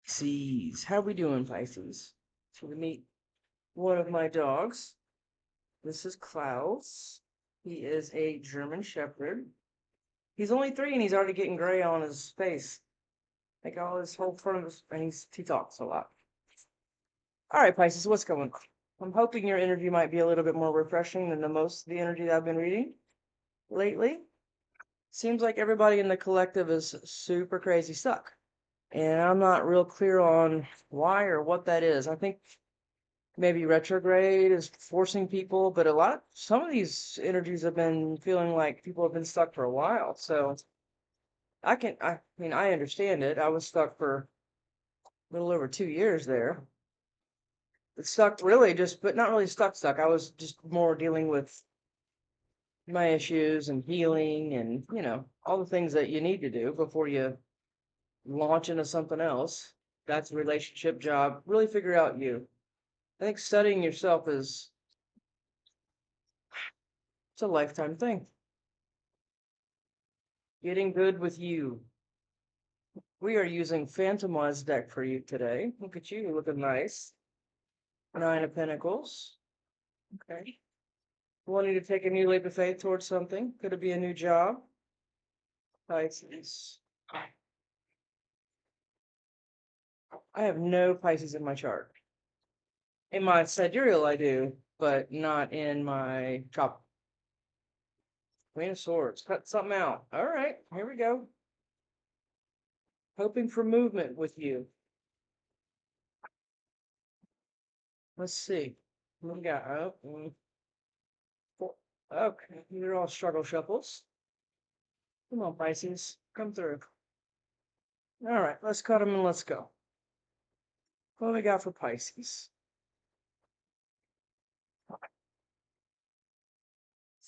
Pisces. How we doing, Pisces? So we meet one of my dogs. This is Klaus. He is a German Shepherd. He's only 3 and he's already getting gray on his face. Like all his whole front of his, and he talks a lot. All right, Pisces, what's going on? I'm hoping your energy might be a little bit more refreshing than the most of the energy that I've been reading lately. Seems like everybody in the collective is super crazy stuck. And I'm not real clear on why or what that is. I think maybe retrograde is forcing people, but some of these energies have been feeling like people have been stuck for a while. So I mean, I understand it. I was stuck for a little over 2 years there. But stuck really but not really stuck. I was just more dealing with my issues and healing and, all the things that you need to do before you launch into something else. That's a relationship, job. Really figure out you. I think studying yourself it's a lifetime thing. Getting good with you. We are using Phantom Oz deck for you today. Look at you, looking nice. 9 of Pentacles. Okay. Wanting to take a new leap of faith towards something. Could it be a new job? Pisces. I have no Pisces in my chart. In my sidereal, I do, but not in my tropical. Queen of Swords. Cut something out. All right, here we go. Hoping for movement with you. Let's see. What we got? Okay, these are all struggle shuffles. Come on, Pisces. Come through. All right, let's cut them and let's go. What do we got for Pisces?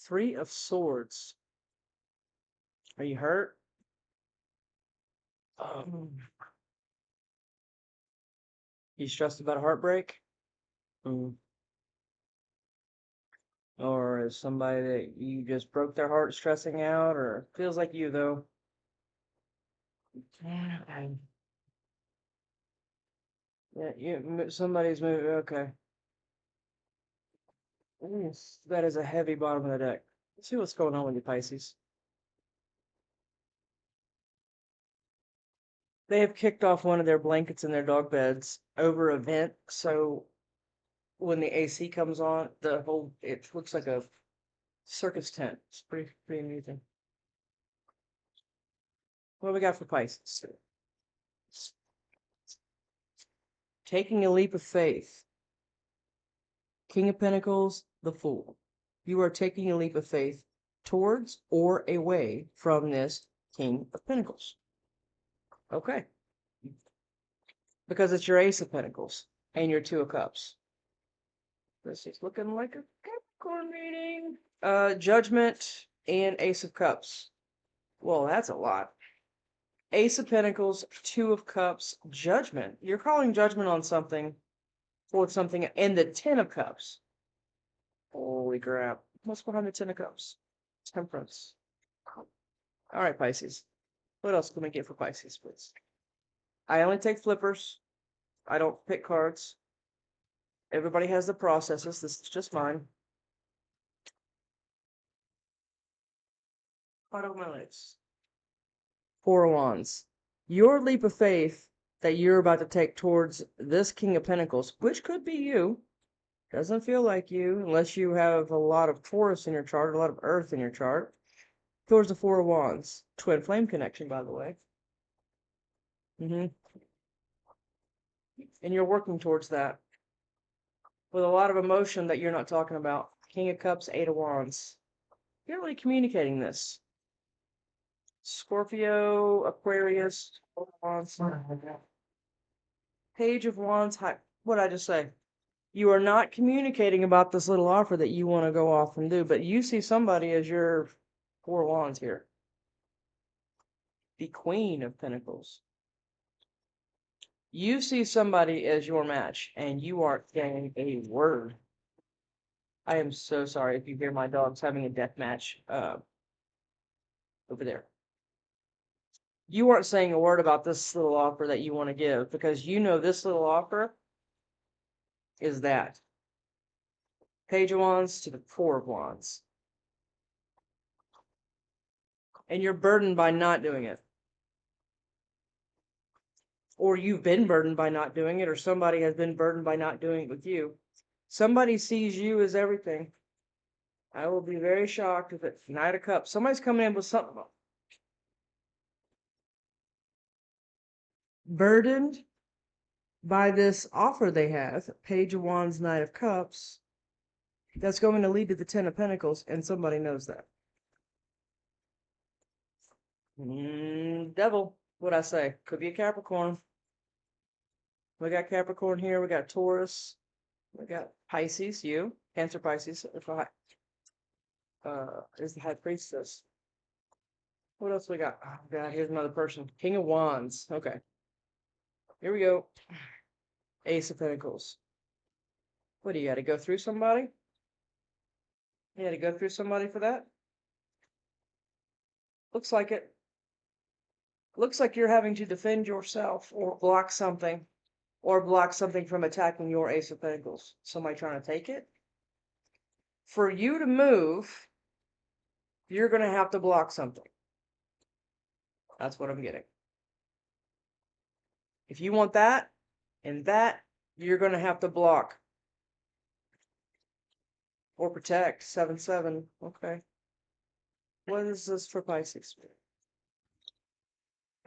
3 of Swords. Are you hurt? You stressed about a heartbreak? Or is somebody that you just broke their heart stressing out? Or feels like you, though? Yeah, somebody's moving. Okay. Yes, that is a heavy bottom of the deck. Let's see what's going on with you, Pisces. They have kicked off one of their blankets in their dog beds over a vent, so when the AC comes on, it looks like a circus tent. It's pretty amazing. What do we got for Pisces? Taking a leap of faith. King of Pentacles, the Fool. You are taking a leap of faith towards or away from this King of Pentacles. Okay. Because it's your Ace of Pentacles and your 2 of Cups. This is looking like a Capricorn reading. Judgment and Ace of Cups. Well, that's a lot. Ace of Pentacles, 2 of Cups, Judgment. You're calling judgment on something, for something, and the 10 of Cups. Holy crap. What's behind the 10 of Cups? Temperance. All right, Pisces. What else can we get for Pisces, please? I only take flippers. I don't pick cards. Everybody has the processes. This is just mine. Part of my legs. 4 of Wands. Your leap of faith that you're about to take towards this King of Pentacles, which could be you, doesn't feel like you unless you have a lot of Taurus in your chart, a lot of Earth in your chart, towards the 4 of Wands. Twin flame connection, by the way. And you're working towards that with a lot of emotion that you're not talking about. King of Cups, 8 of Wands. You're really communicating this. Scorpio, Aquarius, Wands. Page of Wands. What did I just say? You are not communicating about this little offer that you want to go off and do, but you see somebody as your 4 of Wands here. The Queen of Pentacles. You see somebody as your match, and you aren't getting a word. I am so sorry if you hear my dogs having a death match over there. You aren't saying a word about this little offer that you want to give because you know this little offer is that. Page of Wands to the Four of Wands. And you're burdened by not doing it. Or you've been burdened by not doing it, or somebody has been burdened by not doing it with you. Somebody sees you as everything. I will be very shocked if it's Knight of Cups. Somebody's coming in with something burdened by this offer they have, Page of Wands, Knight of Cups, that's going to lead to the Ten of Pentacles, and somebody knows that. Devil, what'd I say? Could be a Capricorn. We got Capricorn here. We got Taurus. We got Pisces, you. Cancer, Pisces. Is the High Priestess. What else we got? Oh, God, here's another person. King of Wands. Okay. Here we go. Ace of Pentacles. What do you got to go through somebody? You had to go through somebody for that? Looks like it. Looks like you're having to defend yourself or block something from attacking your Ace of Pentacles. Somebody trying to take it? For you to move, you're going to have to block something. That's what I'm getting. If you want that and that, you're going to have to block or protect. 7-7. Okay. What is this for Pisces?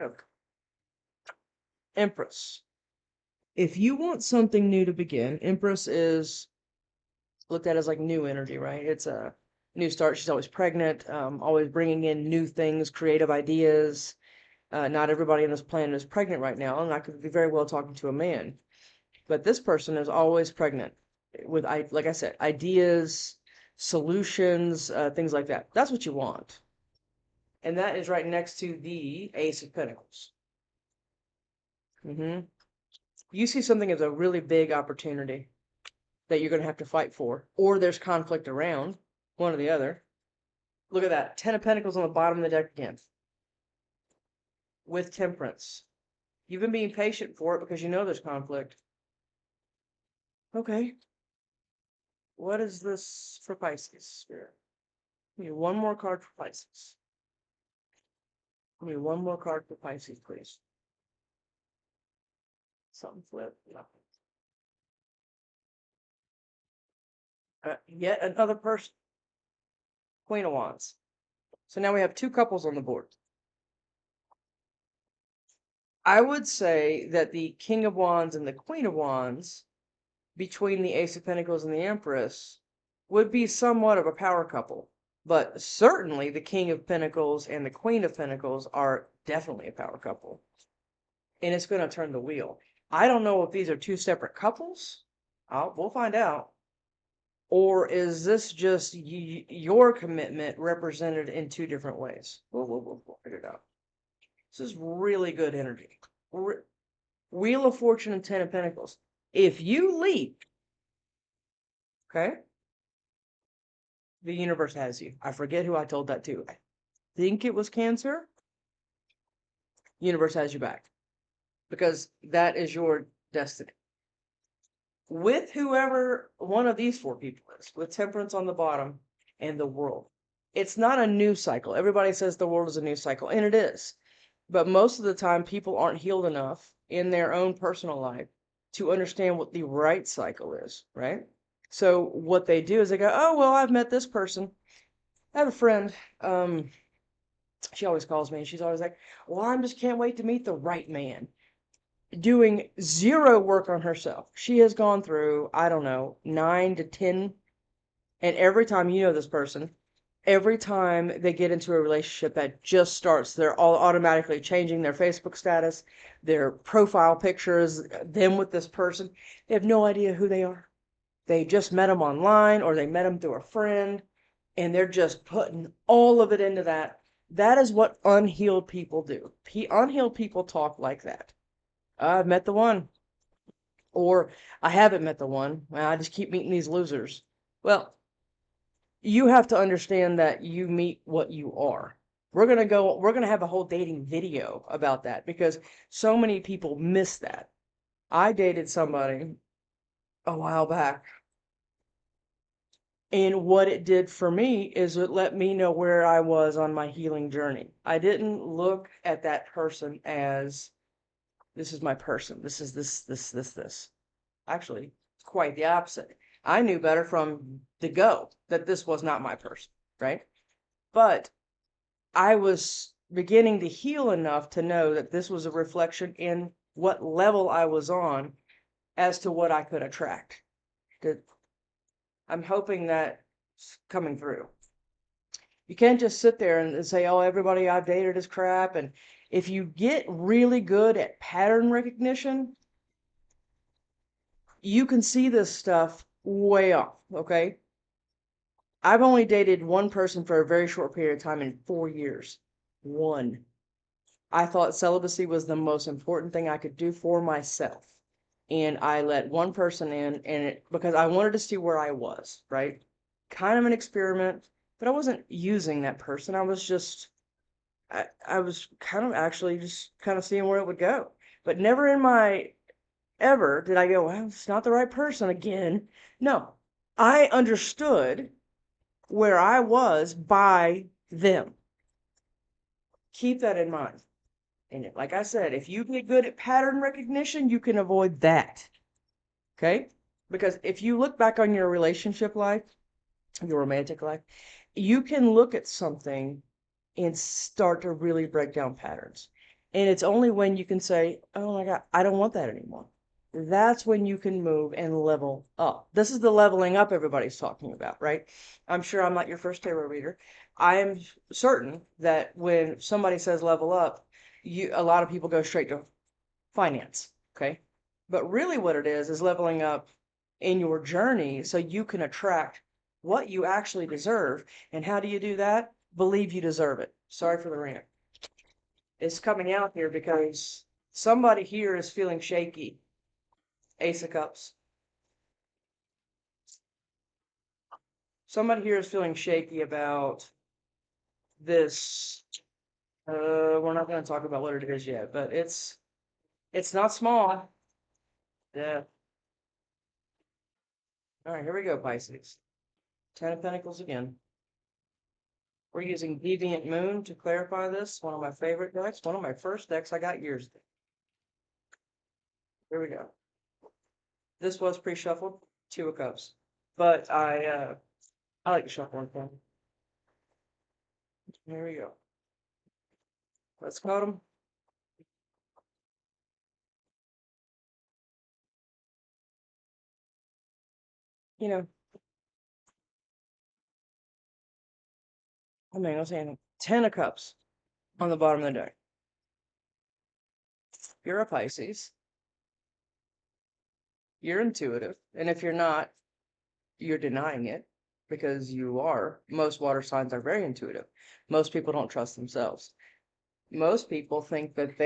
Okay. Empress. If you want something new to begin, Empress is looked at as like new energy, right? It's a new start. She's always pregnant, always bringing in new things, creative ideas. Not everybody on this planet is pregnant right now, and I could be very well talking to a man. But this person is always pregnant with, like I said, ideas, solutions, things like that. That's what you want. And that is right next to the Ace of Pentacles. You see something as a really big opportunity that you're going to have to fight for, or there's conflict around, one or the other. Look at that. 10 of Pentacles on the bottom of the deck again. With Temperance. You've been being patient for it because you know there's conflict. Okay. What is this for Pisces, Spirit? Give me one more card for Pisces. Give me one more card for Pisces, please. Something flip. Nothing. Yet another person. Queen of Wands. So now we have two couples on the board. I would say that the King of Wands and the Queen of Wands, between the Ace of Pentacles and the Empress, would be somewhat of a power couple. But certainly the King of Pentacles and the Queen of Pentacles are definitely a power couple. And it's going to turn the wheel. I don't know if these are two separate couples. We'll find out. Or is this just your commitment represented in two different ways? We'll figure it out. This is really good energy. Wheel of Fortune and 10 of Pentacles. If you leap, okay, the universe has you. I forget who I told that to. I think it was Cancer. Universe has you back. Because that is your destiny. With whoever one of these four people is, with Temperance on the bottom and the World. It's not a news cycle. Everybody says the world is a news cycle, and it is. But most of the time, people aren't healed enough in their own personal life to understand what the right cycle is, right? So what they do is they go, oh, well, I've met this person. I have a friend. She always calls me, and she's always like, well, I just can't wait to meet the right man. Doing zero work on herself. She has gone through, I don't know, 9 to 10. And every time you know this person, every time they get into a relationship that just starts, they're all automatically changing their Facebook status, their profile pictures, them with this person. They have no idea who they are. They just met them online, or they met them through a friend, and they're just putting all of it into that. That is what unhealed people do. Unhealed people talk like that. I've met the one. Or I haven't met the one. I just keep meeting these losers. Well, you have to understand that you meet what you are. We're going to have a whole dating video about that because so many people miss that. I dated somebody a while back, and what it did for me is it let me know where I was on my healing journey. I didn't look at that person as this is my person. This is this. Actually, it's quite the opposite. I knew better from the go that this was not my person, right? But I was beginning to heal enough to know that this was a reflection in what level I was on as to what I could attract. I'm hoping that's coming through. You can't just sit there and say, oh, everybody I've dated is crap. And if you get really good at pattern recognition, you can see this stuff way off, okay? I've only dated one person for a very short period of time in 4 years. One. I thought celibacy was the most important thing I could do for myself. And I let one person in, and because I wanted to see where I was, right? Kind of an experiment, but I wasn't using that person. I was just, I was kind of actually just kind of seeing where it would go. But never in my ever did I go, well, it's not the right person again. No, I understood where I was by them. Keep that in mind. And like I said, if you get good at pattern recognition, you can avoid that. Okay? Because if you look back on your relationship life, your romantic life, you can look at something and start to really break down patterns. And it's only when you can say, oh my God, I don't want that anymore. That's when you can move and level up. This is the leveling up everybody's talking about, right? I'm sure I'm not your first tarot reader. I am certain that when somebody says level up, a lot of people go straight to finance, okay? But really what it is leveling up in your journey so you can attract what you actually deserve. And how do you do that? Believe you deserve it. Sorry for the rant. It's coming out here because somebody here is feeling shaky. Ace of Cups. Somebody here is feeling shaky about this. We're not going to talk about what it is yet, but it's not small. Yeah. All right, here we go, Pisces. 10 of Pentacles again. We're using Deviant Moon to clarify this. One of my favorite decks. One of my first decks I got years ago. Here we go. This was pre-shuffled. 2 of Cups. But I like to shuffle one thing. Here we go. Let's code them. You know, I mean, I was saying 10 of Cups on the bottom of the deck. You're a Pisces. You're intuitive. And if you're not, you're denying it because you are. Most water signs are very intuitive. Most people don't trust themselves. Most people think that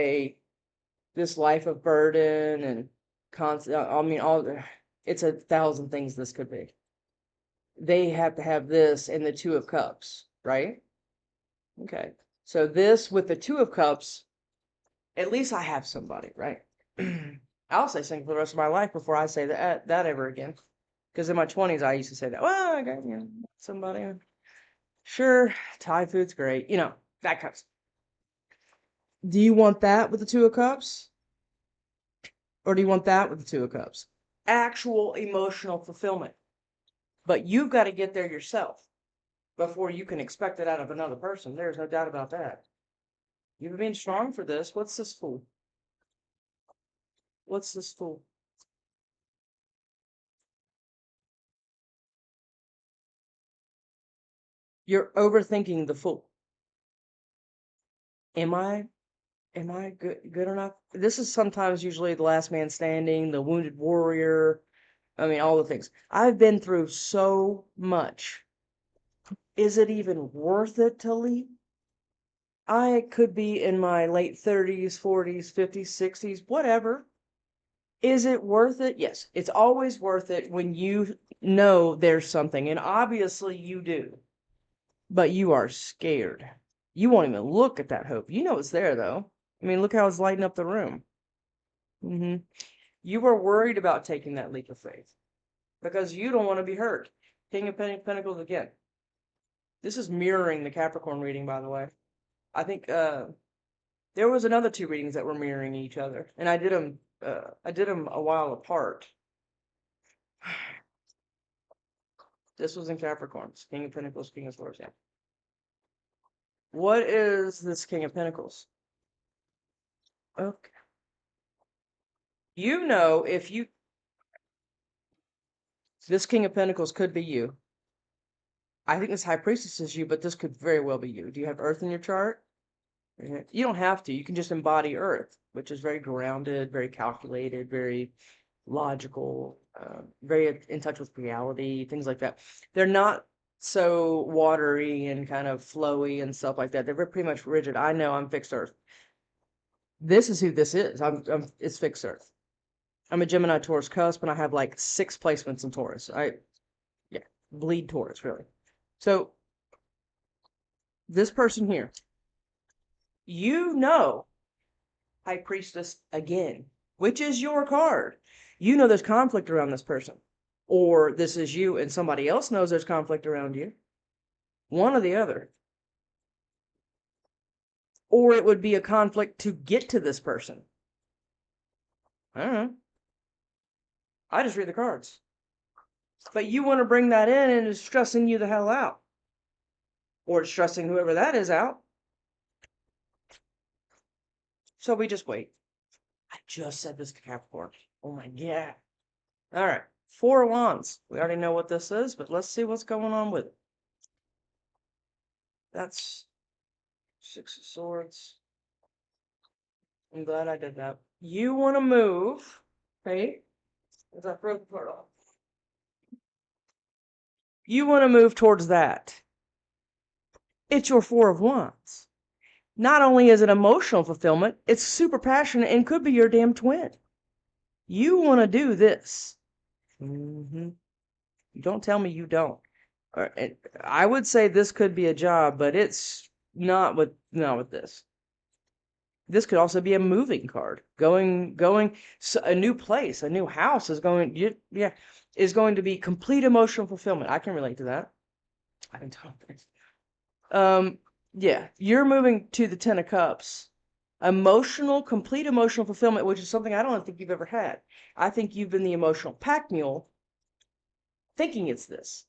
this life of burden and constant, I mean, it's 1,000 things this could be. They have to have this and the 2 of Cups, right? Okay. So this with the 2 of Cups, at least I have somebody, right? I'll say single for the rest of my life before I say that ever again. Because in my 20s, I used to say that, well, I got, somebody. Sure, Thai food's great. That kind of stuff. Do you want that with the 2 of Cups? Or do you want that with the 2 of Cups? Actual emotional fulfillment. But you've got to get there yourself before you can expect it out of another person. There's no doubt about that. You've been strong for this. What's this fool? What's this fool? You're overthinking the fool. Am I good enough? This is sometimes usually the last man standing, the wounded warrior. I mean, all the things. I've been through so much. Is it even worth it to leave? I could be in my late 30s, 40s, 50s, 60s, whatever. Is it worth it? Yes, it's always worth it when you know there's something, and obviously you do, but you are scared. You won't even look at that hope. You know it's there, though. I mean, look how it's lighting up the room. You were worried about taking that leap of faith because you don't want to be hurt. King of Pentacles again. This is mirroring the Capricorn reading, by the way. I think there was another 2 readings that were mirroring each other, and I did them. I did them a while apart. This was in Capricorns. King of Pentacles, King of Swords. Yeah. What is this King of Pentacles? Okay. You know, if you, this King of Pentacles could be you. I think this High Priestess is you, but this could very well be you. Do you have Earth in your chart? You don't have to. You can just embody Earth, which is very grounded, very calculated, very logical, very in touch with reality, things like that. They're not so watery and kind of flowy and stuff like that. They're pretty much rigid. I know I'm fixed Earth. This is who this is. It's fixed Earth. I'm a Gemini Taurus cusp, and I have like 6 placements in Taurus. Yeah, bleed Taurus, really. So this person here, you know, High Priestess again, which is your card. You know there's conflict around this person. Or this is you and somebody else knows there's conflict around you. One or the other. Or it would be a conflict to get to this person. I don't know. I just read the cards. But you want to bring that in and it's stressing you the hell out. Or it's stressing whoever that is out. So we just wait. I just said this to Capricorn. Oh my God. All right. 4 of Wands. We already know what this is, but let's see what's going on with it. That's 6 of Swords. I'm glad I did that. You want to move, right? As I throw the card off. You want to move towards that. It's your 4 of Wands. Not only is it emotional fulfillment, it's super passionate and could be your damn twin. You want to do this. Don't tell me you don't. I would say this could be a job, but it's not with this. This could also be a moving card. Going a new place, a new house is going to be complete emotional fulfillment. I can relate to that. I can tell. Yeah, you're moving to the 10 of Cups. Complete emotional fulfillment, which is something I don't think you've ever had. I think you've been the emotional pack mule thinking it's this.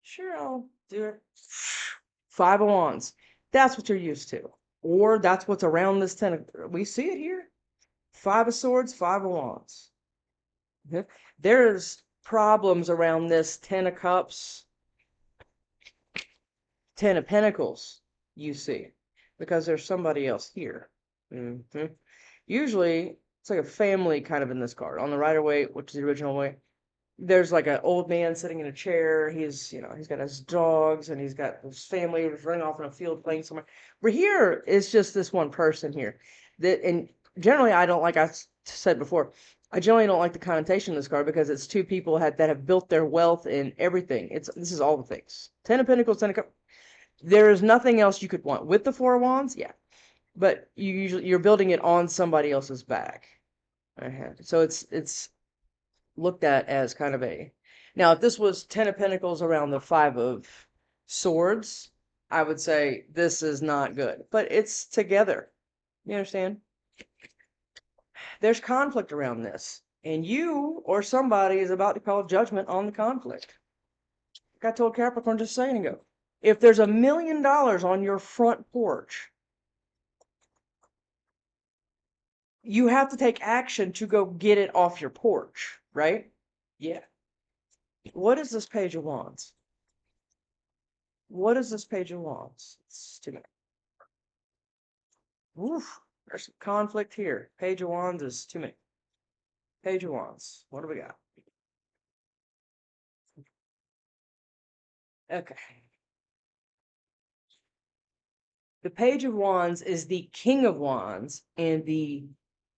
Sure, I'll do it. 5 of Wands. That's what you're used to. Or that's what's around this 10 of, we see it here. 5 of Swords, 5 of Wands. There's problems around this 10 of Cups, 10 of Pentacles, you see, because there's somebody else here. Usually, it's like a family kind of in this card. On the Rider-Waite, which is the original way, there's like an old man sitting in a chair. He's got his dogs and he's got his family running off in a field playing somewhere. But here is just this one person here. And generally, I don't, like I said before, I generally don't like the connotation of this card because it's 2 people that have built their wealth in everything. This is all the things. 10 of Pentacles, 10 of Cups. There is nothing else you could want. With the 4 of Wands, yeah. But you're building it on somebody else's back. So it's looked at as kind of a, now if this was 10 of Pentacles around the 5 of Swords, I would say this is not good, but it's together. You understand? There's conflict around this, and you or somebody is about to call judgment on the conflict. Like I told Capricorn just a second ago, if there's $1 million on your front porch, you have to take action to go get it off your porch, right? Yeah. What is this Page of Wands? What is this Page of Wands? It's too many. Oof, there's some conflict here. Page of Wands is too many. Page of Wands. What do we got? Okay. The Page of Wands is the King of Wands and the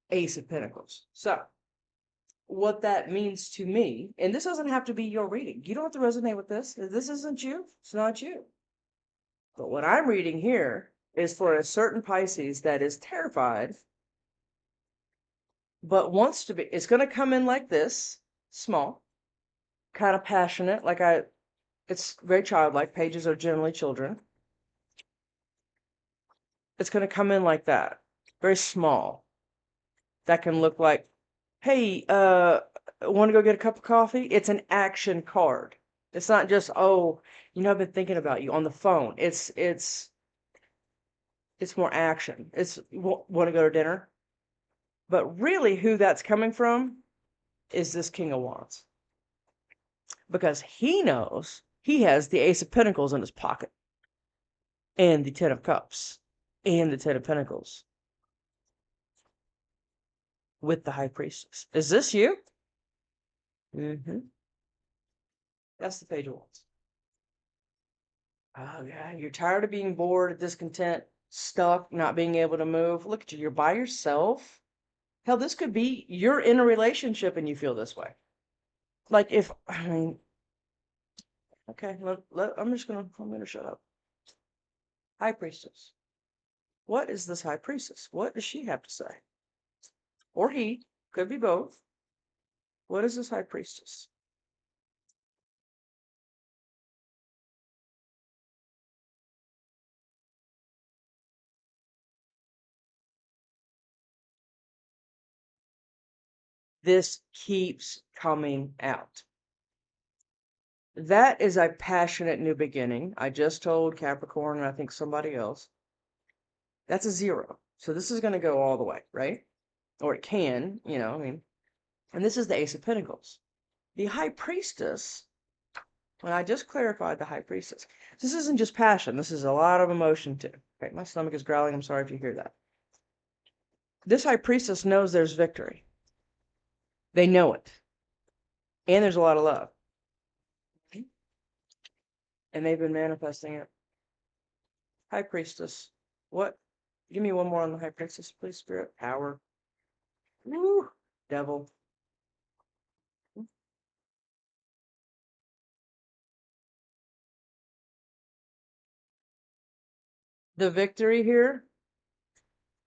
Ace of Pentacles. So, what that means to me, and this doesn't have to be your reading. You don't have to resonate with this. This isn't you. It's not you. But what I'm reading here is for a certain Pisces that is terrified, but wants to be. It's going to come in like this, small, kind of passionate, it's very childlike. Pages are generally children. It's going to come in like that, very small. That can look like, hey, want to go get a cup of coffee? It's an action card. It's not just, oh, I've been thinking about you on the phone. It's more action. It's want to go to dinner. But really, who that's coming from is this King of Wands, because he knows he has the Ace of Pentacles in his pocket, and the Ten of Cups, and the Ten of Pentacles with the High Priestess. Is this you? Mm-hmm. That's the Page of Wands. Oh, yeah. You're tired of being bored, discontent, stuck, not being able to move. Look at you. You're by yourself. Hell, this could be you're in a relationship and you feel this way. Like okay, I'm going to shut up. High Priestess. What is this High Priestess? What does she have to say? Or he. Could be both. What is this High Priestess? This keeps coming out. That is a passionate new beginning. I just told Capricorn and I think somebody else. That's a 0. So this is going to go all the way, right? Or it can, And this is the Ace of Pentacles. The High Priestess, when I just clarified the High Priestess, this isn't just passion. This is a lot of emotion too. Okay, my stomach is growling. I'm sorry if you hear that. This High Priestess knows there's victory. They know it. And there's a lot of love. And they've been manifesting it. High Priestess. What? Give me one more on the High Priestess, please, Spirit. Power. Woo! Devil. The victory here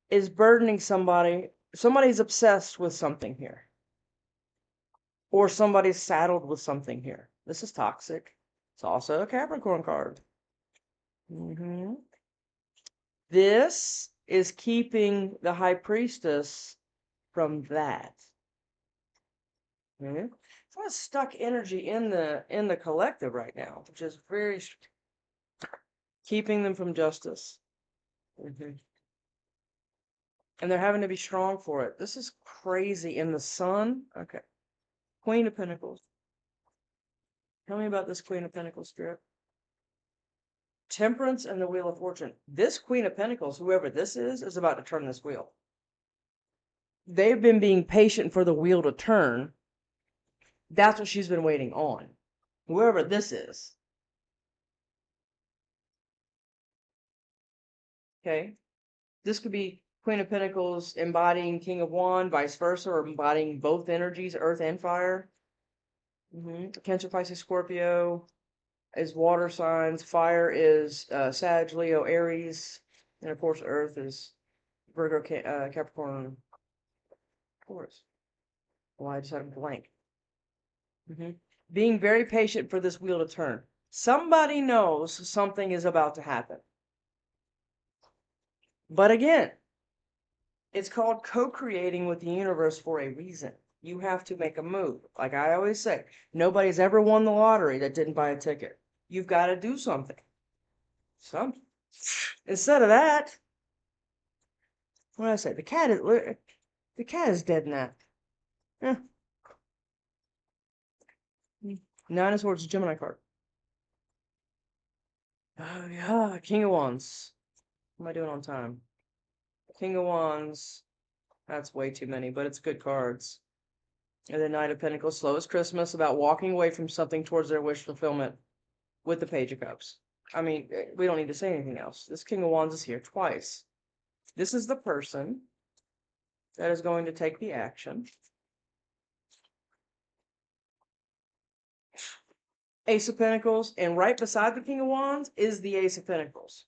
is burdening somebody. Somebody's obsessed with something here. Or somebody's saddled with something here. This is toxic. It's also a Capricorn card. This is keeping the High Priestess from that. It's a lot of stuck energy in the collective right now, which is very keeping them from justice. And they're having to be strong for it. This is crazy. In the Sun. Okay. Queen of Pentacles. Tell me about this Queen of Pentacles, Spirit. Temperance and the Wheel of Fortune. This Queen of Pentacles, whoever this is about to turn this wheel. They've been being patient for the wheel to turn. That's what she's been waiting on. Whoever this is. Okay. This could be Queen of Pentacles embodying King of Wands, vice versa, or embodying both energies, earth and fire. Cancer, Pisces, Scorpio is water signs. Fire is Sag, Leo, Aries. And of course, earth is Virgo, Capricorn, Taurus. Well, I just had a blank. Being very patient for this wheel to turn. Somebody knows something is about to happen. But again, it's called co-creating with the universe for a reason. You have to make a move. Like I always say, nobody's ever won the lottery that didn't buy a ticket. You've got to do something. Instead of that, what did I say? The cat is dead now. Eh. 9 of Swords, Gemini card. Oh yeah, King of Wands. What am I doing on time? King of Wands. That's way too many, but it's good cards. And the Knight of Pentacles, slow as Christmas, about walking away from something towards their wish fulfillment with the Page of Cups. I mean, we don't need to say anything else. This King of Wands is here twice. This is the person that is going to take the action. Ace of Pentacles, and right beside the King of Wands is the Ace of Pentacles.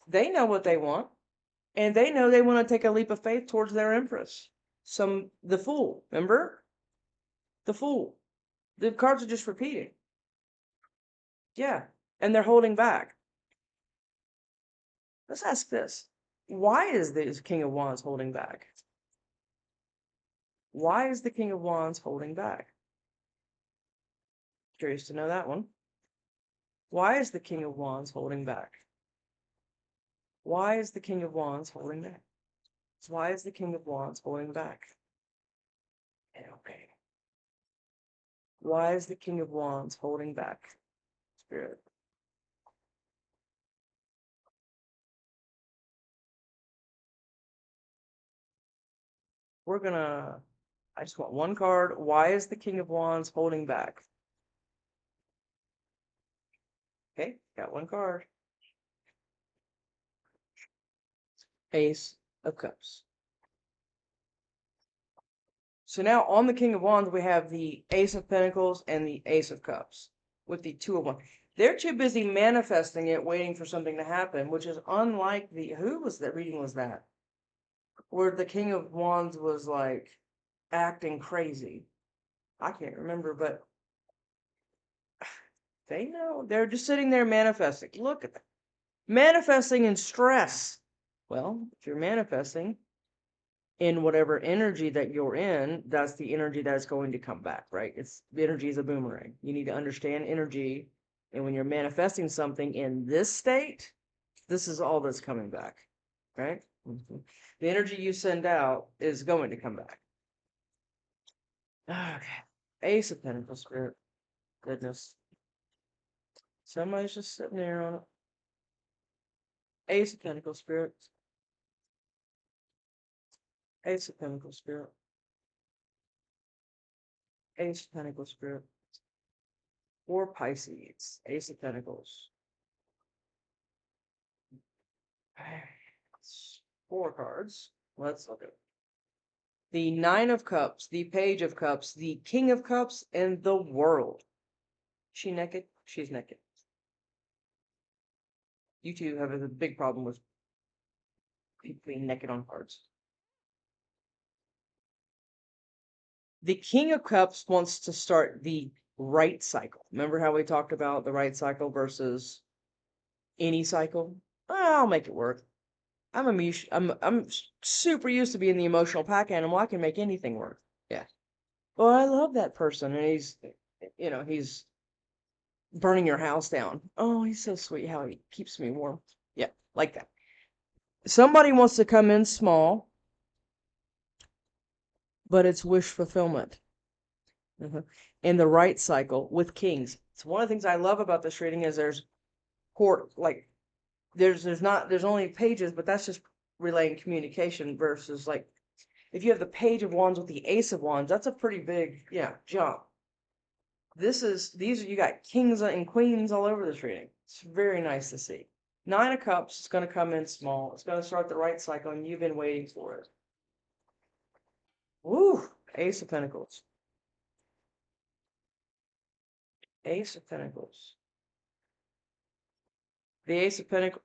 They know what they want, and they know they want to take a leap of faith towards their Empress. The Fool, remember? The Fool. The cards are just repeating. Yeah, and they're holding back. Let's ask this. Why is the King of Wands holding back? Why is the King of Wands holding back? Curious to know that one. Why is the King of Wands holding back? Why is the King of Wands holding back? Why is the King of Wands holding back? Okay. Why is the King of Wands holding back? Spirit. I just want one card. Why is the King of Wands holding back? Okay, got one card. Ace of Cups. So now on the King of Wands, we have the Ace of Pentacles and the Ace of Cups with the Two of Wands. They're too busy manifesting it, waiting for something to happen, which is unlike who was that reading was that? Where the King of Wands was like acting crazy. I can't remember, but they know. They're just sitting there manifesting. Look at that. Manifesting in stress. Well, if you're manifesting in whatever energy that you're in, that's the energy that's going to come back, right? The energy is a boomerang. You need to understand energy. And when you're manifesting something in this state, this is all that's coming back, right? The energy you send out is going to come back. Okay. Ace of Pentacles, Spirit. Goodness. Somebody's just sitting there on it. Ace of Pentacles, Spirit. Ace of Pentacles, Spirit. Ace of Pentacles, Spirit. Or Pisces. Ace of Pentacles. 4 cards. Let's look at it. The Nine of Cups, the Page of Cups, the King of Cups, and the World. She naked? She's naked. You two have a big problem with people being naked on cards. The King of Cups wants to start the right cycle. Remember how we talked about the right cycle versus any cycle? I'll make it work. I'm super used to being the emotional pack animal. I can make anything work. Yeah. Well, I love that person, and he's burning your house down. Oh, he's so sweet how he keeps me warm. Yeah, like that. Somebody wants to come in small, but it's wish fulfillment. In the right cycle with kings. So one of the things I love about this reading is there's there's only pages, but that's just relaying communication versus like if you have the Page of Wands with the Ace of Wands, that's a pretty big jump. You got kings and queens all over this reading. It's very nice to see. Nine of Cups is going to come in small. It's going to start the right cycle, and you've been waiting for it. Woo! Ace of Pentacles. Ace of Pentacles. The Ace of Pentacles.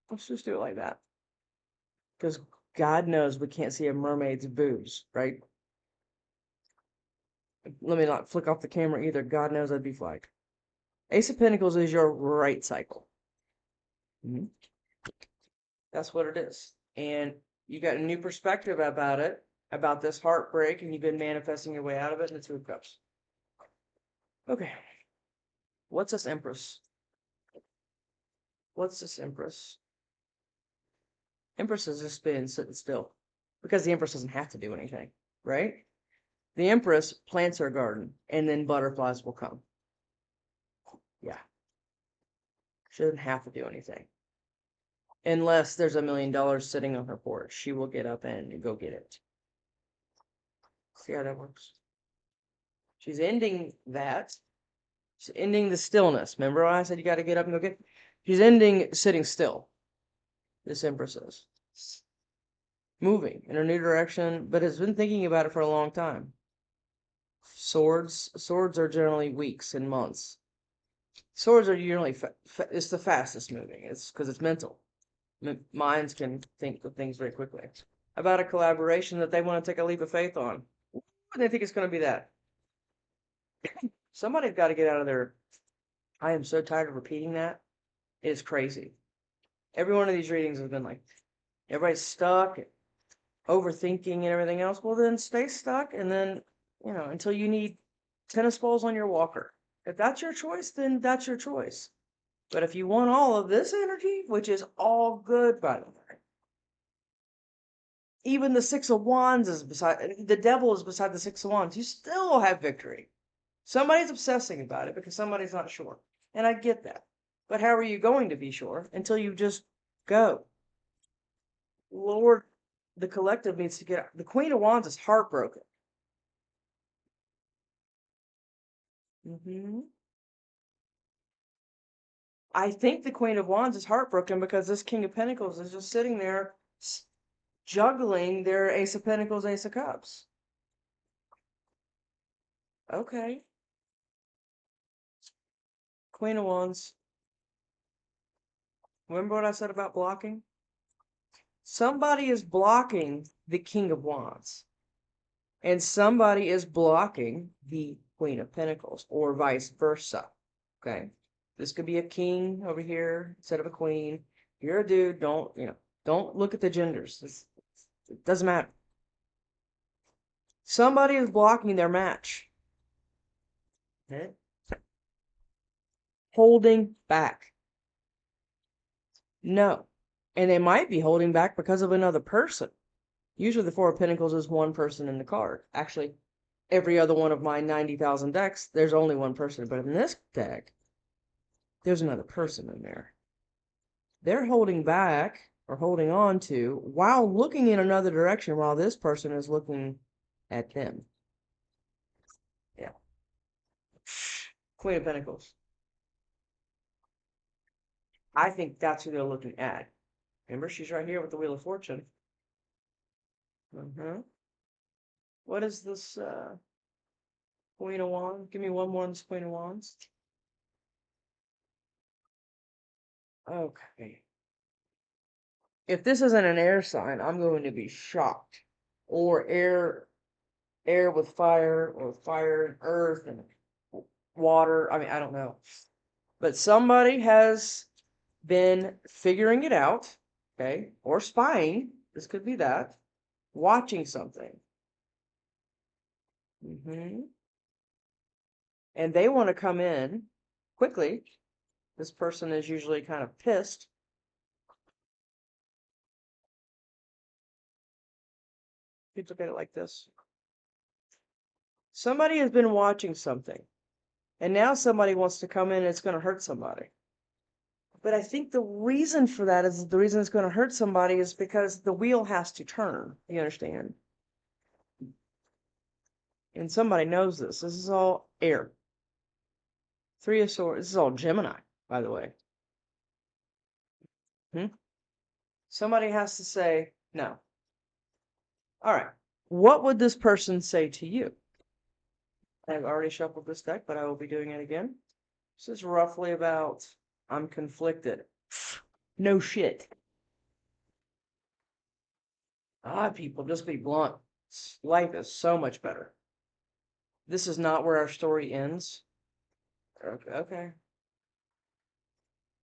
Let's just do it like that. Because God knows we can't see a mermaid's boobs, right? Let me not flick off the camera either. God knows I'd be flagged. Ace of Pentacles is your right cycle. That's what it is. And you got a new perspective about it, about this heartbreak, and you've been manifesting your way out of it in the Two of Cups. Okay. What's this Empress? What's this Empress? Empress has just been sitting still because the Empress doesn't have to do anything, right? The Empress plants her garden and then butterflies will come. Yeah. She doesn't have to do anything. Unless there's $1 million sitting on her porch. She will get up and go get it. See how that works? She's ending that. She's ending the stillness. Remember when I said you got to get up and go get it? She's ending sitting still. This Empress is. Moving in a new direction, but has been thinking about it for a long time. Swords are generally weeks and months. Swords are generally it's the fastest moving. It's because it's mental. Minds can think of things very quickly. About a collaboration that they want to take a leap of faith on. And they think it's going to be that. Somebody's got to get out of their. I am so tired of repeating that. It's crazy. Every one of these readings has been like, everybody's stuck, overthinking and everything else. Well, then stay stuck, and then, until you need tennis balls on your walker. If that's your choice, then that's your choice. But if you want all of this energy, which is all good, by the way, even the Six of Wands is beside, the devil is beside the Six of Wands, you still have victory. Somebody's obsessing about it because somebody's not sure. And I get that. But how are you going to be sure until you just go? Lord, the collective needs to get, the Queen of Wands is heartbroken. I think the Queen of Wands is heartbroken because this King of Pentacles is just sitting there juggling their Ace of Pentacles, Ace of Cups. Okay. Queen of Wands. Remember what I said about blocking? Somebody is blocking the King of Wands. And somebody is blocking the Queen of Pentacles, or vice versa. Okay? This could be a king over here instead of a queen. You're a dude, don't look at the genders. It doesn't matter. Somebody is blocking their match. Okay? Holding back. No. And they might be holding back because of another person. Usually the Four of Pentacles is one person in the card. Actually, every other one of my 90,000 decks, there's only one person. But in this deck, there's another person in there. They're holding back or holding on to while looking in another direction while this person is looking at them. Yeah. Queen of Pentacles. I think that's who they're looking at. Remember, she's right here with the Wheel of Fortune. What is this Queen of Wands? Give me one more on this Queen of Wands. Okay. If this isn't an air sign, I'm going to be shocked. Or air with fire, or fire and earth and water. I mean, I don't know. But somebody has been figuring it out, okay? Or spying. This could be that. Watching something. And they want to come in quickly. This person is usually kind of pissed. You look at it like this. Somebody has been watching something, and now somebody wants to come in and it's going to hurt somebody. But I think the reason for that is the reason it's going to hurt somebody is because the wheel has to turn. You understand? And somebody knows this. This is all air. Three of Swords. This is all Gemini, by the way. Somebody has to say no. All right. What would this person say to you? I've already shuffled this deck, but I will be doing it again. This is roughly about, I'm conflicted. No shit. People, just be blunt. Life is so much better. This is not where our story ends. Okay.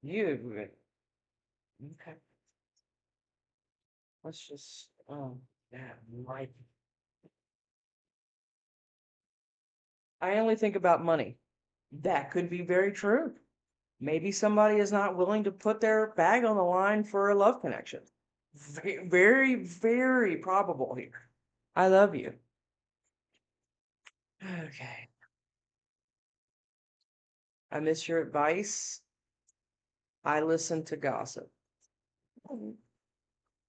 Okay. Let's just, yeah, right. I only think about money. That could be very true. Maybe somebody is not willing to put their bag on the line for a love connection. Very, very probable here. I love you. Okay. I miss your advice. I listen to gossip.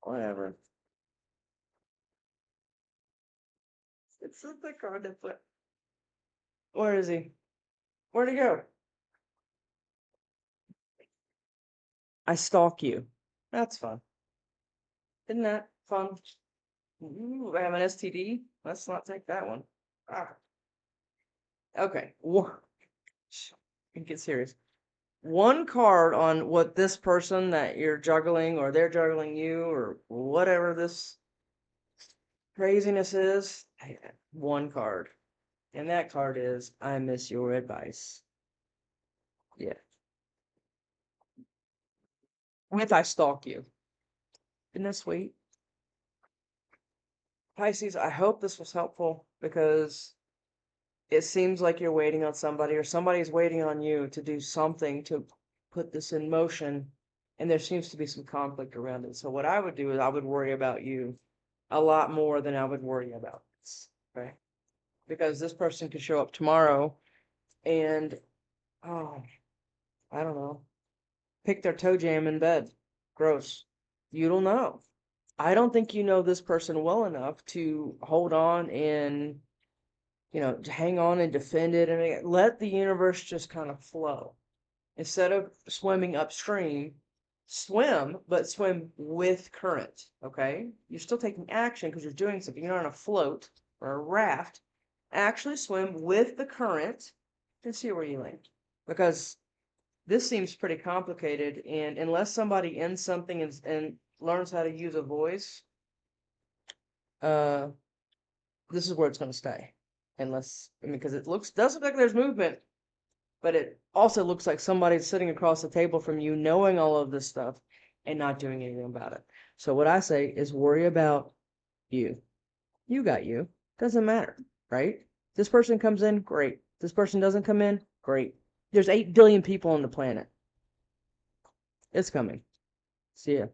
Whatever. It's a thick card to put. Where is he? Where'd he go? I stalk you. That's fun. Isn't that fun? Ooh, I have an STD. Let's not take that one. Okay. Get serious. One card on what this person that you're juggling or they're juggling you or whatever this craziness is. One card. And that card is, I miss your advice. Yeah. With I stalk you. Isn't that sweet? Pisces, I hope this was helpful because it seems like you're waiting on somebody or somebody's waiting on you to do something to put this in motion. And there seems to be some conflict around it. So what I would do is I would worry about you a lot more than I would worry about this. Okay. Because this person could show up tomorrow and, oh, I don't know, pick their toe jam in bed. Gross. You don't know. I don't think you know this person well enough to hold on and, to hang on and defend it and let the universe just kind of flow. Instead of swimming upstream, swim, but swim with current. Okay? You're still taking action because you're doing something. You're not on a float or a raft. Actually swim with the current and see where you land. Because this seems pretty complicated, and unless somebody ends something and learns how to use a voice, uh, this is where it's going to stay. Because it does look like there's movement, but it also looks like somebody's sitting across the table from you, knowing all of this stuff and not doing anything about it. So what I say is worry about you. You got you. Doesn't matter, right? This person comes in, great. This person doesn't come in, great. There's 8 billion people on the planet. It's coming. See ya.